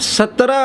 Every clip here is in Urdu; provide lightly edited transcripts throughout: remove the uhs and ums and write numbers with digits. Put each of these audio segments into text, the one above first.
17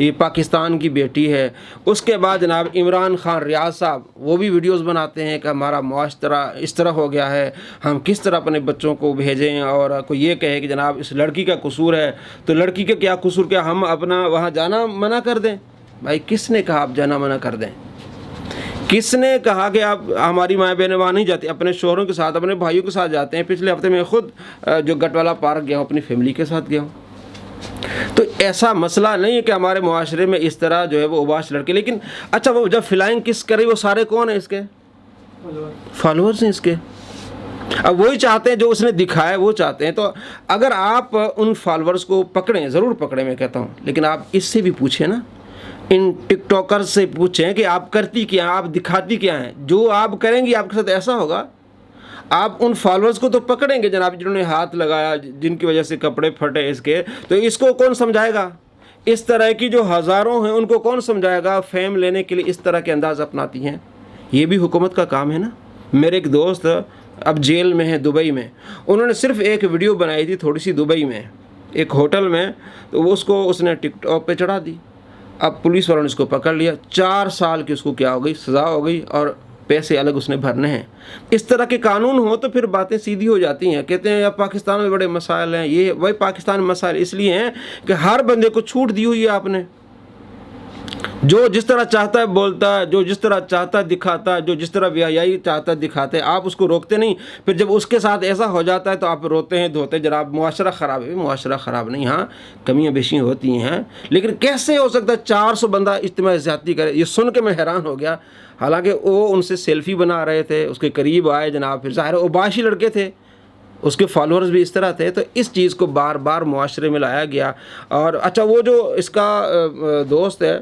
یہ پاکستان کی بیٹی ہے. اس کے بعد جناب عمران خان ریاض صاحب وہ بھی ویڈیوز بناتے ہیں کہ ہمارا معاشرہ اس طرح ہو گیا ہے, ہم کس طرح اپنے بچوں کو بھیجیں, اور کوئی یہ کہے کہ جناب اس لڑکی کا قصور ہے, تو لڑکی کا کیا قصور, کیا ہم اپنا وہاں جانا منع کر دیں؟ بھائی کس نے کہا آپ جانا منع کر دیں؟ کس نے کہا کہ آپ ہماری مائیں بہنیں وہاں نہیں جاتی, اپنے شوہروں کے ساتھ اپنے بھائیوں کے ساتھ جاتے ہیں. پچھلے ہفتے میں خود جو گٹوالا پارک گیا ہوں اپنی فیملی کے ساتھ گیا ہوں. تو ایسا مسئلہ نہیں ہے کہ ہمارے معاشرے میں اس طرح جو ہے وہ اوباش لڑکے. لیکن اچھا وہ جب فلائنگ کس کر رہی وہ سارے کون ہیں اس کے فالوورز ہیں اس کے. اب وہی چاہتے ہیں جو اس نے دکھایا وہ چاہتے ہیں. تو اگر آپ ان فالوورز کو پکڑیں, ضرور پکڑیں میں کہتا ہوں, لیکن آپ اس سے بھی پوچھیں نا, ان ٹک ٹاکر سے پوچھیں کہ آپ کرتی کیا ہیں, آپ دکھاتی کیا ہیں. جو آپ کریں گی آپ کے ساتھ ایسا ہوگا. آپ ان فالوورز کو تو پکڑیں گے جناب جنہوں نے ہاتھ لگایا, جن کی وجہ سے کپڑے پھٹے اس کے, تو اس کو کون سمجھائے گا؟ اس طرح کی جو ہزاروں ہیں ان کو کون سمجھائے گا فیم لینے کے لیے اس طرح کے انداز اپناتی ہیں؟ یہ بھی حکومت کا کام ہے نا. میرے ایک دوست اب جیل میں ہیں دبئی میں, انہوں نے صرف ایک ویڈیو بنائی تھی تھوڑی سی دبئی میں ایک ہوٹل میں, تو اس نے ٹک ٹاک پہ چڑھا دی. اب پولیس والوں نے اس کو پکڑ لیا, 4 سال کی اس کو کیا ہو گئی, سزا ہو گئی, اور پیسے الگ اس نے بھرنے ہیں. اس طرح کے قانون ہو تو پھر باتیں سیدھی ہو جاتی ہیں. کہتے ہیں اب پاکستان میں بڑے مسائل ہیں, یہ وہی پاکستان میں مسائل اس لیے ہیں کہ ہر بندے کو چھوٹ دی ہوئی ہے آپ نے. جو جس طرح چاہتا ہے بولتا ہے, جو جس طرح چاہتا ہے دکھاتا ہے, جو جس طرح بیائی چاہتا ہے دکھاتے ہیں. آپ اس کو روکتے نہیں, پھر جب اس کے ساتھ ایسا ہو جاتا ہے تو آپ روتے ہیں دھوتے ہیں جناب معاشرہ خراب ہے. معاشرہ خراب نہیں, ہاں کمیاں بیشیاں ہوتی ہیں, لیکن کیسے ہو سکتا ہے 400 بندہ اجتماعی زیادتی کرے؟ یہ سن کے میں حیران ہو گیا. حالانکہ وہ ان سے سیلفی بنا رہے تھے, اس کے قریب آئے جناب, پھر ظاہر اوباشی لڑکے تھے, اس کے فالوورز بھی اس طرح تھے. تو اس چیز کو بار بار معاشرے میں لایا گیا. اور اچھا وہ جو اس کا دوست ہے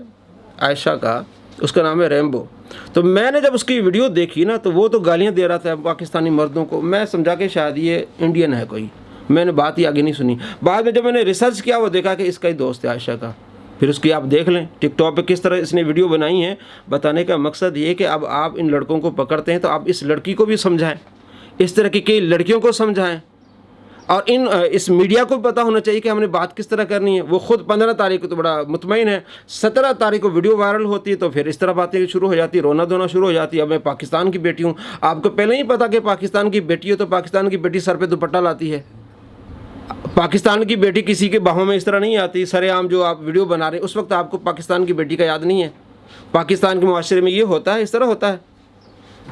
عائشہ کا, اس کا نام ہے ریمبو, تو میں نے جب اس کی ویڈیو دیکھی نا تو وہ تو گالیاں دے رہا تھا پاکستانی مردوں کو. میں سمجھا کہ شاید یہ انڈین ہے کوئی, میں نے بات ہی آگے نہیں سنی. بعد میں جب میں نے ریسرچ کیا وہ دیکھا کہ اس کا ہی دوست ہے عائشہ کا. پھر اس کی آپ دیکھ لیں ٹک ٹاک پہ کس طرح اس نے ویڈیو بنائی ہے. بتانے کا مقصد یہ کہ اب آپ ان لڑکوں کو پکڑتے ہیں تو آپ اس لڑکی کو بھی سمجھائیں, اس طرح کی کئی لڑکیوں کو سمجھائیں, اور اس میڈیا کو پتہ ہونا چاہیے کہ ہم نے بات کس طرح کرنی ہے. وہ خود 15 تاریخ کو تو بڑا مطمئن ہے, 17 تاریخ کو ویڈیو وائرل ہوتی ہے تو پھر اس طرح باتیں شروع ہو جاتی, رونا دھونا شروع ہو جاتی ہے. اب میں پاکستان کی بیٹی ہوں, آپ کو پہلے ہی پتا کہ پاکستان کی بیٹی ہو تو پاکستان کی بیٹی سر پہ دوپٹہ لاتی ہے. پاکستان کی بیٹی کسی کے باہوں میں اس طرح نہیں آتی. سر عام جو آپ ویڈیو بنا رہے ہیں اس وقت آپ کو پاکستان کی بیٹی کا یاد نہیں ہے. پاکستان کے معاشرے میں یہ ہوتا ہے, اس طرح ہوتا ہے.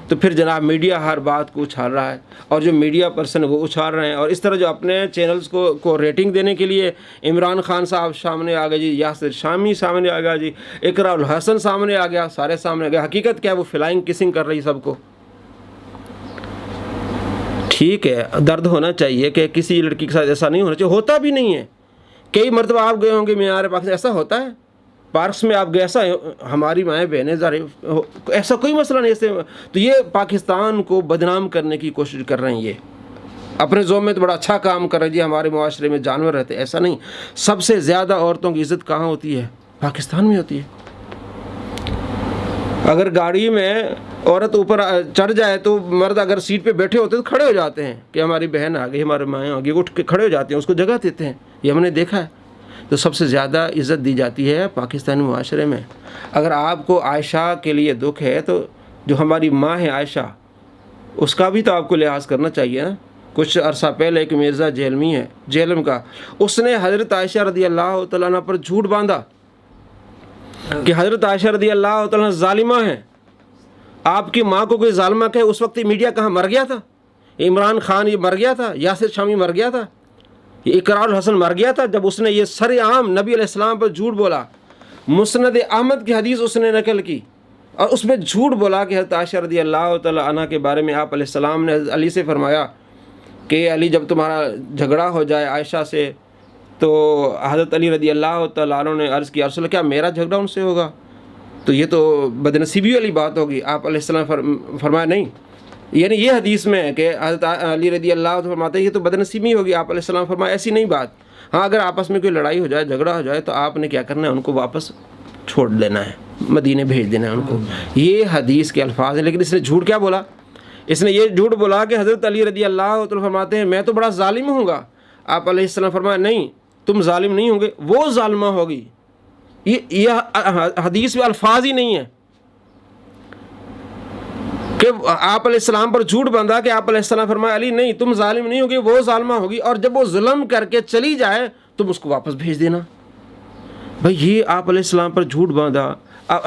تو پھر جناب میڈیا ہر بات کو اچھال رہا ہے, اور جو میڈیا پرسن وہ اچھال رہے ہیں. اور اس طرح جو اپنے چینلز کو ریٹنگ دینے کے لیے عمران خان صاحب سامنے آ گئے جی, یاسر شامی سامنے آ گیا جی, اقرا الحسن سامنے آ گیا, سارے سامنے آ گیا. حقیقت کیا ہے, وہ فلائنگ کسنگ کر رہی سب کو. ٹھیک ہے, درد ہونا چاہیے کہ کسی لڑکی کے ساتھ ایسا نہیں ہونا چاہیے, ہوتا بھی نہیں ہے. کئی مرتبہ آپ گئے ہوں گے معیار پاکستان, ایسا ہوتا ہے پارکس میں آپ گئے, ایسا ہماری مائیں بہنیں ایسا کوئی مسئلہ نہیں ایسے. تو یہ پاکستان کو بدنام کرنے کی کوشش کر رہے ہیں. یہ اپنے زوم میں تو بڑا اچھا کام کر رہے ہیں جی, ہمارے معاشرے میں جانور رہتے ہیں. ایسا نہیں, سب سے زیادہ عورتوں کی عزت کہاں ہوتی ہے؟ پاکستان میں ہوتی ہے. اگر گاڑی میں عورت اوپر چڑھ جائے تو مرد اگر سیٹ پہ بیٹھے ہوتے تو کھڑے ہو جاتے ہیں کہ ہماری بہن آ گئی, ہمارے مائیں آ گئی, اٹھ کے کھڑے ہو جاتے ہیں, اس کو جگہ دیتے ہیں. یہ ہم نے دیکھا ہے. تو سب سے زیادہ عزت دی جاتی ہے پاکستانی معاشرے میں. اگر آپ کو عائشہ کے لیے دکھ ہے تو جو ہماری ماں ہے عائشہ, اس کا بھی تو آپ کو لحاظ کرنا چاہیے نا. کچھ عرصہ پہلے ایک مرزا جیلمی ہے, جیلم کا, اس نے حضرت عائشہ رضی اللہ تعالیٰ عنہ پر جھوٹ باندھا کہ حضرت عائشہ رضی اللہ تعالیٰ عنہ ظالمہ ہیں. آپ کی ماں کو کوئی ظالمہ کہے, اس وقت میڈیا کہاں مر گیا تھا؟ عمران خان یہ مر گیا تھا, یاسر شامی مر گیا تھا, یہ اقرا الحسن مر گیا تھا جب اس نے یہ سر عام نبی علیہ السلام پر جھوٹ بولا. مسند احمد کی حدیث اس نے نقل کی اور اس میں جھوٹ بولا کہ حضرت عائشہ رضی اللہ تعالیٰ عنہ کے بارے میں آپ علیہ السلام نے حضرت علی سے فرمایا کہ علی جب تمہارا جھگڑا ہو جائے عائشہ سے, تو حضرت علی رضی اللہ تعالیٰ عنہ نے عرض کیا رسول اللہ کیا میرا جھگڑا ان سے ہوگا؟ تو یہ تو بدنصیبی والی بات ہوگی. آپ علیہ السلام فرمایا نہیں, یعنی یہ حدیث میں ہے کہ حضرت علی رضی اللہ عنہ فرماتے ہیں یہ تو بدنصیبی ہوگی. آپ علیہ السلام فرمایا ایسی نہیں بات. ہاں اگر آپس میں کوئی لڑائی ہو جائے, جھگڑا ہو جائے, تو آپ نے کیا کرنا ہے, ان کو واپس چھوڑ دینا ہے, مدینے بھیج دینا ہے ان کو. یہ حدیث کے الفاظ ہیں. لیکن اس نے جھوٹ کیا بولا؟ اس نے یہ جھوٹ بولا کہ حضرت علی رضی اللہ عنہ فرماتے ہیں میں تو بڑا ظالم ہوں گا. آپ علیہ السلام فرمایا نہیں, تم ظالم نہیں ہوں گے, وہ ظالمہ ہوگی یہ حدیث میں الفاظ ہی نہیں ہیں کہ آپ علیہ السلام پر جھوٹ باندھا کہ آپ علیہ السلام فرمایا علی نہیں تم ظالم نہیں ہوگی، وہ ظالمہ ہوگی، اور جب وہ ظلم کر کے چلی جائے تم اس کو واپس بھیج دینا۔ بھائی یہ آپ علیہ السلام پر جھوٹ باندھا۔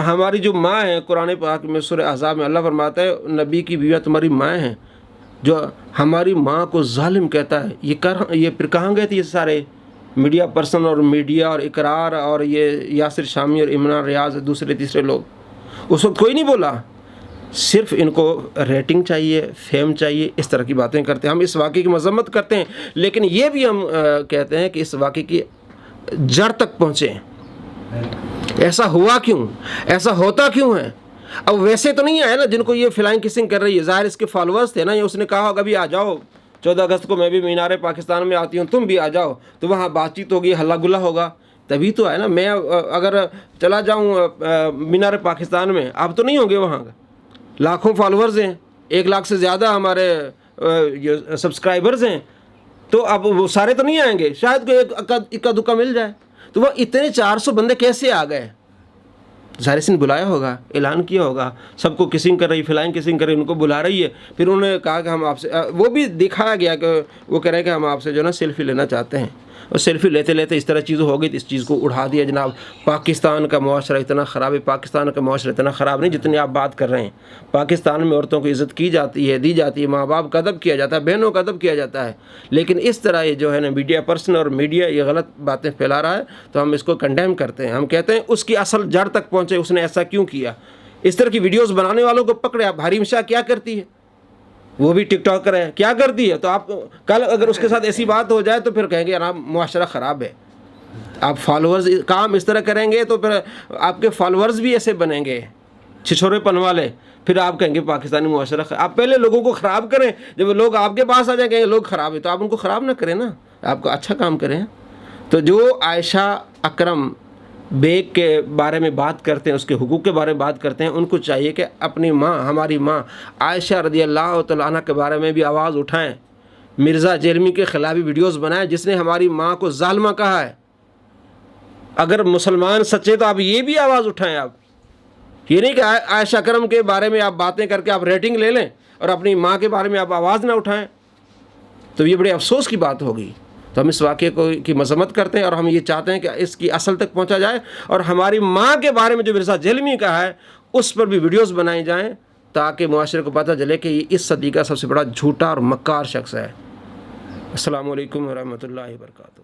ہماری جو ماں ہیں، قرآن پاک میں سورہ احزاب میں اللہ فرماتا ہے نبی کی بیویاں تمہاری مائیں ہیں، جو ہماری ماں کو ظالم کہتا ہے، یہ پھر کہاں گئے تھے یہ سارے میڈیا پرسن اور میڈیا اور اقرار اور یہ یاسر شامی اور عمران ریاض دوسرے تیسرے لوگ؟ اس وقت کوئی نہیں بولا، صرف ان کو ریٹنگ چاہیے، فیم چاہیے، اس طرح کی باتیں کرتے ہیں۔ ہم اس واقعے کی مذمت کرتے ہیں، لیکن یہ بھی ہم کہتے ہیں کہ اس واقعے کی جڑ تک پہنچیں، ایسا ہوا کیوں، ایسا ہوتا کیوں ہے؟ اب ویسے تو نہیں آئے نا جن کو یہ فلائنگ کسنگ کر رہی ہے، ظاہر اس کے فالوورز تھے نا، یہ اس نے کہا ہوگا بھی آ جاؤ 14 اگست کو میں بھی مینار پاکستان میں آتی ہوں، تم بھی آ جاؤ، تو وہاں بات چیت ہوگی، ہلا گلا ہوگا، تبھی تو ہے نا۔ میں اگر چلا جاؤں مینار پاکستان میں، آپ تو نہیں ہوں گے وہاں، لاکھوں فالوورز ہیں، 1 لاکھ سے زیادہ ہمارے سبسکرائبرز ہیں، تو اب وہ سارے تو نہیں آئیں گے، شاید کوئی اکا دکا مل جائے۔ تو وہ اتنے 400 بندے کیسے آ گئے؟ ظاہر سے بلایا ہوگا، اعلان کیا ہوگا، سب کو کسنگ کر رہی، فلائنگ کسنگ کر رہی، ان کو بلا رہی ہے، پھر انہوں نے کہا کہ ہم آپ سے، وہ بھی دکھایا گیا کہ وہ کہہ رہے ہیں کہ ہم آپ سے جو ہے نا سیلفی لینا چاہتے ہیں، اور سیلفی لیتے لیتے اس طرح چیز ہو گئی تو اس چیز کو اڑا دیا۔ جناب پاکستان کا معاشرہ اتنا خراب ہے، پاکستان کا معاشرہ اتنا خراب نہیں جتنی آپ بات کر رہے ہیں۔ پاکستان میں عورتوں کو عزت کی جاتی ہے، دی جاتی ہے، ماں باپ کا ادب کیا جاتا ہے، بہنوں کا ادب کیا جاتا ہے، لیکن اس طرح یہ جو ہے نا میڈیا پرسن اور میڈیا یہ غلط باتیں پھیلا رہا ہے، تو ہم اس کو کنڈیم کرتے ہیں۔ ہم کہتے ہیں اس کی اصل جڑ تک پہنچے، اس نے ایسا کیوں کیا۔ اس طرح کی ویڈیوز بنانے والوں کو پکڑے۔ اب حریم شاہ کیا کرتی ہے؟ وہ بھی ٹک ٹاکر ہے، کیا کرتی ہے؟ تو آپ کل اگر اس کے ساتھ ایسی بات ہو جائے تو پھر کہیں گے یار معاشرہ خراب ہے۔ آپ فالوورز کام اس طرح کریں گے تو پھر آپ کے فالوورز بھی ایسے بنیں گے چھچھورے پن والے، پھر آپ کہیں گے پاکستانی معاشرہ آپ پہلے لوگوں کو خراب کریں، جب لوگ آپ کے پاس آ جائیں گے لوگ خراب ہیں تو آپ ان کو خراب نہ کریں نا، آپ کو اچھا کام کریں۔ تو جو عائشہ اکرم بیگ کے بارے میں بات کرتے ہیں، اس کے حقوق کے بارے میں بات کرتے ہیں، ان کو چاہیے کہ اپنی ماں، ہماری ماں عائشہ رضی اللہ تعالیٰ عنہ کے بارے میں بھی آواز اٹھائیں، مرزا جیلمی کے خلاف ویڈیوز بنائیں جس نے ہماری ماں کو ظالمہ کہا ہے۔ اگر مسلمان سچے تو آپ یہ بھی آواز اٹھائیں۔ آپ یہ نہیں کہ عائشہ اکرم کے بارے میں آپ باتیں کر کے آپ ریٹنگ لے لیں اور اپنی ماں کے بارے میں آپ آواز نہ اٹھائیں، تو یہ بڑے افسوس کی بات ہوگی۔ تو ہم اس واقعے کی مذمت کرتے ہیں اور ہم یہ چاہتے ہیں کہ اس کی اصل تک پہنچا جائے، اور ہماری ماں کے بارے میں جو مرزا جیلمی کا ہے اس پر بھی ویڈیوز بنائی جائیں تاکہ معاشرے کو پتہ چلے کہ یہ اس صدی کا سب سے بڑا جھوٹا اور مکار شخص ہے۔ السلام علیکم ورحمۃ اللہ وبرکاتہ۔